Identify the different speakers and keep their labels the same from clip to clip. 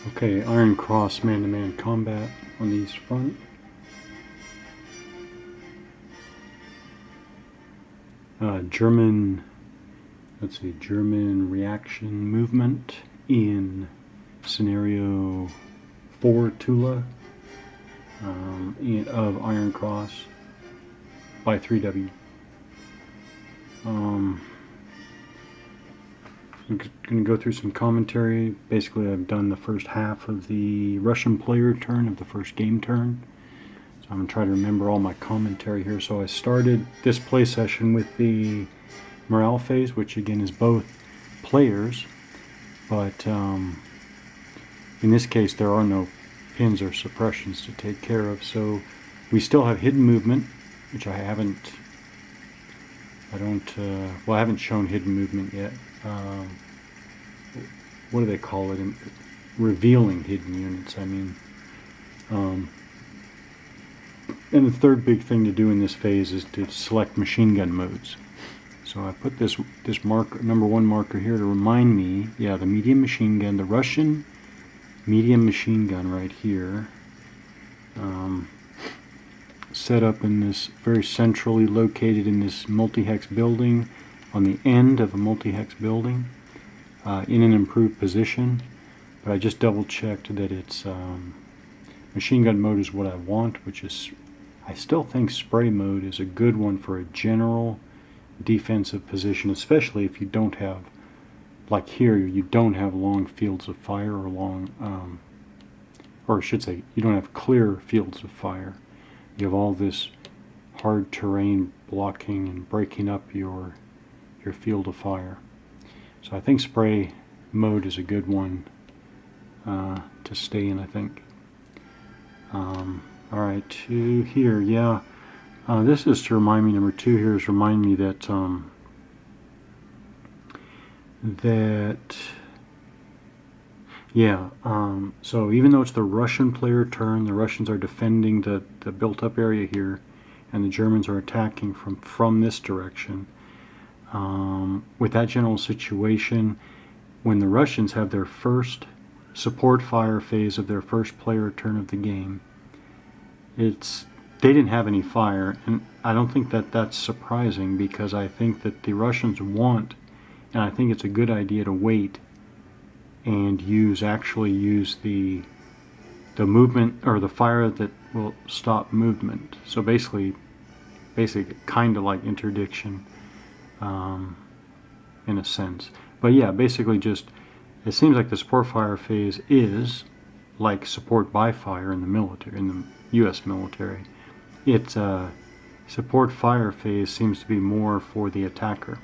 Speaker 1: Okay, Iron Cross man-to-man combat on the East Front. German reaction movement in scenario 4 Tula of Iron Cross by 3W. I'm going to go through some commentary. Basically, I've done the first half of the Russian player turn of the first game turn. So I'm going to try to remember all my commentary here. So I started this play session with the morale phase, which again is both players, but in this case there are no pins or suppressions to take care of. So we still have hidden movement, which I haven't shown hidden movement yet. What do they call it? Revealing hidden units, I mean. And the third big thing to do in this phase is to select machine gun modes. So I put this marker, number 1 marker here, to remind me, yeah, the medium machine gun, the Russian medium machine gun right here, set up in this very centrally located in this multi-hex building, on the end of a multi-hex building, in an improved position. But I just double checked that it's machine gun mode is what I want, which is, I still think spray mode is a good one for a general defensive position, especially if you don't have, like here, you don't have long fields of fire or long, or I should say, you don't have clear fields of fire. You have all this hard terrain blocking and breaking up your field of fire. So I think spray mode is a good one to stay in, I think. Alright, to here, yeah. This is to remind me, number 2 here is remind me that so even though it's the Russian player turn, the Russians are defending the built up area here, and the Germans are attacking from this direction. With that general situation, when the Russians have their first support fire phase of their first player turn of the game, they didn't have any fire, and I don't think that that's surprising, because I think that the Russians want, and I think it's a good idea to wait and actually use the movement, or the fire that will stop movement. So basically kind of like interdiction, in a sense. But yeah, basically just, it seems like the support fire phase is like support by fire in the military, in the U.S. military. It's support fire phase seems to be more for the attacker,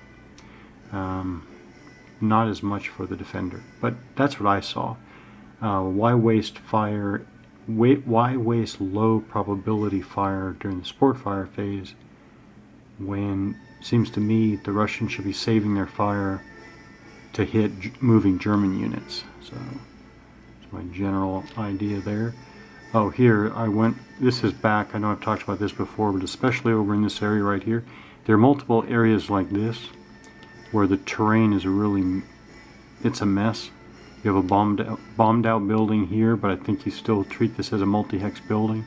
Speaker 1: not as much for the defender. But that's what I saw. Why waste fire? Why waste low probability fire during the support fire phase when it seems to me the Russians should be saving their fire to hit moving German units? So that's my general idea there. Oh, here I went, this is back, I know I've talked about this before, but especially over in this area right here, there are multiple areas like this where the terrain is really, it's a mess. You have a bombed out building here, but I think you still treat this as a multi-hex building.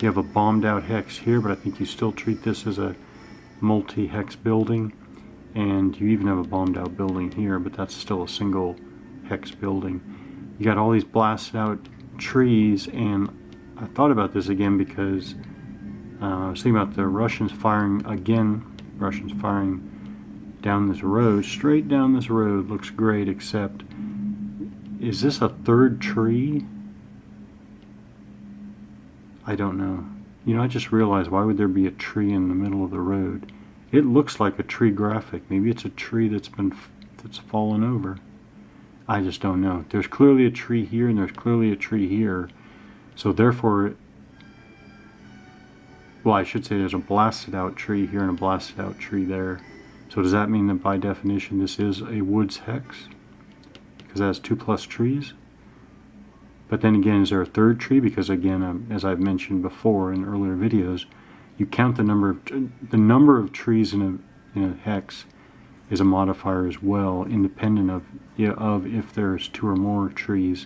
Speaker 1: You have a bombed out hex here, but I think you still treat this as a multi-hex building. And you even have a bombed out building here, but that's still a single hex building. You got all these blasted out trees, and I thought about this again because I was thinking about the Russians firing again. Russians firing down this road, straight down this road. Looks great, except, is this a third tree? I don't know. You know, I just realized, why would there be a tree in the middle of the road? It looks like a tree graphic. Maybe it's a tree that's fallen over. I just don't know. There's clearly a tree here, and there's clearly a tree here. So therefore, well, I should say there's a blasted out tree here and a blasted out tree there. So does that mean that by definition this is a woods hex? Because it has 2+ trees? But then again, is there a third tree? Because again, as I've mentioned before in earlier videos, you count the number of trees in a hex is a modifier as well, independent of if there's 2 or more trees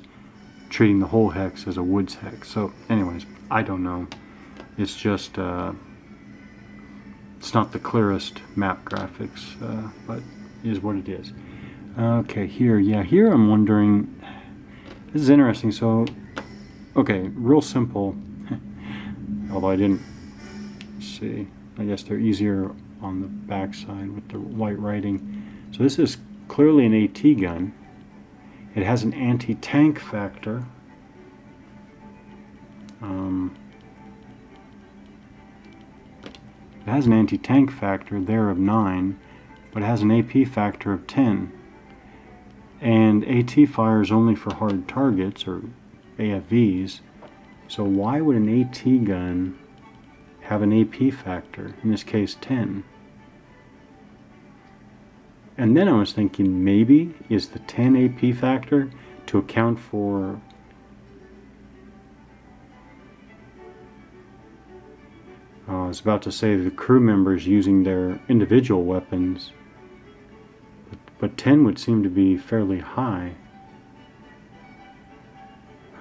Speaker 1: treating the whole hex as a woods hex. So anyways, I don't know. It's just, it's not the clearest map graphics, but it is what it is. Okay, here, yeah, here I'm wondering, this is interesting. So, okay, real simple, although I didn't see, I guess they're easier on the back side with the white writing. So this is clearly an AT gun. It has an anti-tank factor. It has an anti-tank factor there of 9, but it has an AP factor of 10. And AT fires only for hard targets, or AFVs. So why would an AT gun have an AP factor, in this case 10? And then I was thinking, maybe is the 10 AP factor to account for I was about to say the crew members using their individual weapons, but 10 would seem to be fairly high.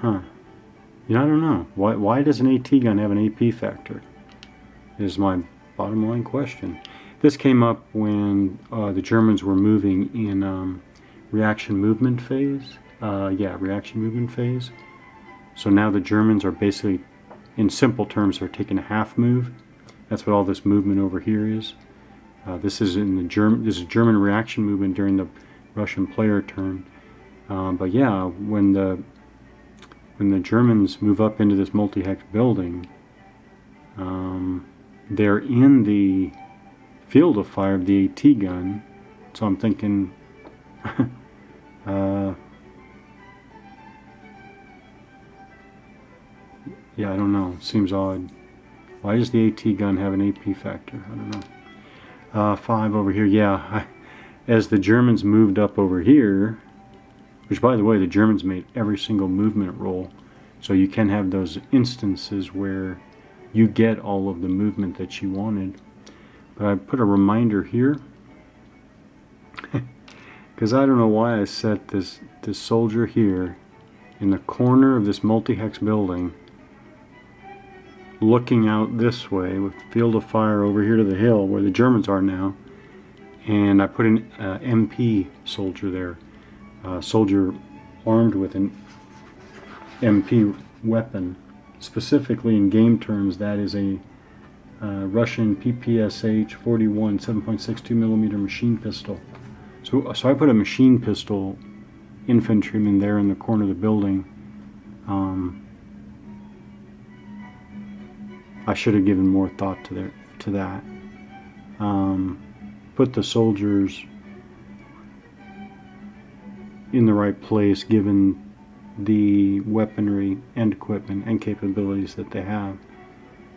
Speaker 1: Huh. You know, I don't know. Why does an AT gun have an AP factor? Is my bottom line question. This came up when the Germans were moving in reaction movement phase. Reaction movement phase. So now the Germans are basically, in simple terms, are taking a half move. That's what all this movement over here is. This is this is German reaction movement during the Russian player turn. But yeah, when the Germans move up into this multi-hex building, they're in the field of fire of the AT gun. So I'm thinking, yeah, I don't know. Seems odd. Why does the AT gun have an AP factor? I don't know. 5 over here. Yeah, as the Germans moved up over here, which by the way, the Germans made every single movement roll. So you can have those instances where you get all of the movement that you wanted. But I put a reminder here because I don't know why I set this soldier here in the corner of this multi-hex building, looking out this way with field of fire over here to the hill where the Germans are now, and I put an MP soldier there, soldier armed with an MP weapon. Specifically in game terms, that is a Russian PPSH 41 7.62 millimeter machine pistol. So I put a machine pistol infantryman there in the corner of the building. I should have given more thought to that. Put the soldiers in the right place given the weaponry and equipment and capabilities that they have.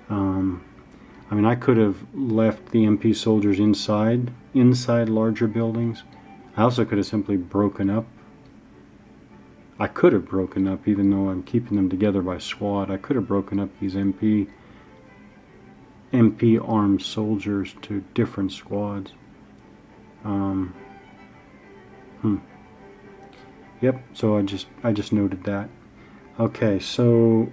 Speaker 1: I mean, I could have left the MP soldiers inside larger buildings. I also could have simply broken up. I could have broken up, even though I'm keeping them together by squad. I could have broken up these MP armed soldiers to different squads. Yep, so I just noted that. Okay, so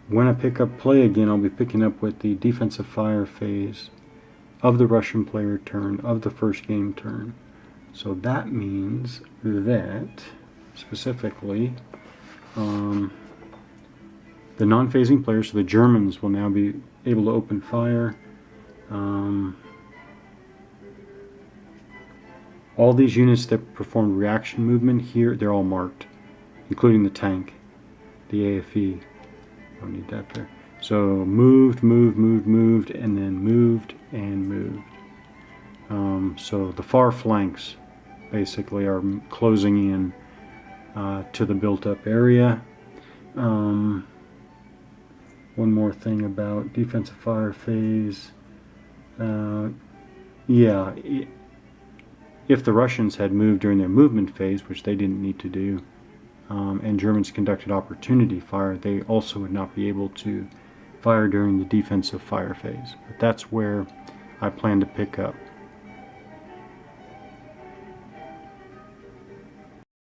Speaker 1: when I pick up play again, I'll be picking up with the defensive fire phase of the Russian player turn, of the first game turn. So that means that, specifically, the non-phasing players, so the Germans, will now be able to open fire. All these units that performed reaction movement here, they're all marked, including the tank, the AFE. Don't need that there. So moved, and then moved and moved. So the far flanks basically are closing in to the built-up area. One more thing about defensive fire phase. If the Russians had moved during their movement phase, which they didn't need to do, and Germans conducted opportunity fire, they also would not be able to fire during the defensive fire phase. But that's where I plan to pick up.